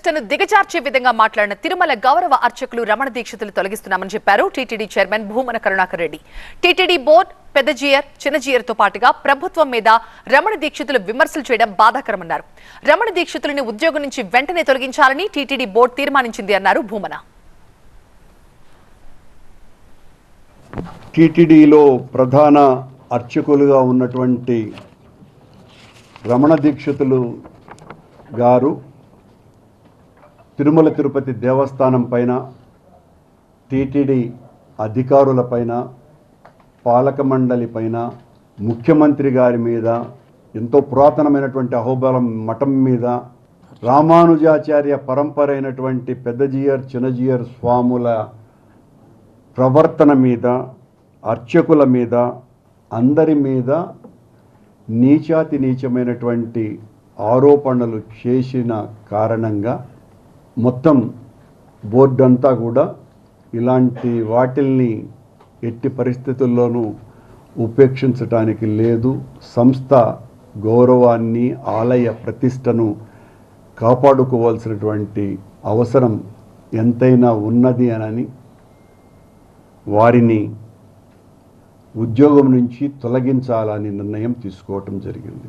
ప్రతిష్టను దిగజార్చే విధంగా మాట్లాడిన తిరుమల గౌరవ అర్చకులు రమణ దీక్షితులు తొలగిస్తున్నామని చెప్పారు TTD chairman Bhumana Karunakar Reddy. TTD board పెద్ద జీఆర్ చిన్న జీఆర్తో పాటుగా ప్రభుత్వం మీద రమణ దీక్షితులు విమర్శలు చేయడం బాధాకరమన్నారు. రమణ దీక్షితులని ఉద్యోగం నుంచి వెంటనే తొలగించాలని టీటీడీ బోర్డు తీర్మానించింది అన్నారు భూమన. టీటీడీలో ప్రధాన అర్చకులుగా ఉన్నటువంటి రమణ దీక్షితులు గారు తిరుమల తిరుపతి దేవస్థానం పైన, టీటీడీ అధికారుల పైన, పాలక మండలి పైన, ముఖ్యమంత్రి గారి మీద, ఎంతో పురాతనమైనటువంటి అహోబలం మఠం మీద, రామానుజాచార్య పరంపర అయినటువంటి పెద్ద జీఆర్ చిన్న జీఆర్ స్వాముల ప్రవర్తన మీద, అర్చకుల మీద, అందరి మీద నీచాతి నీచమైనటువంటి ఆరోపణలు చేసిన కారణంగా మొత్తం బోర్డు అంతా కూడా ఇలాంటి వాటిల్ని ఎట్టి పరిస్థితుల్లోనూ ఉపేక్షించడానికి లేదు. సంస్థ గౌరవాన్ని, ఆలయ ప్రతిష్టను కాపాడుకోవాల్సినటువంటి అవసరం ఎంతైనా ఉన్నది అని వారిని ఉద్యోగం నుంచి తొలగించాలని నిర్ణయం తీసుకోవటం జరిగింది.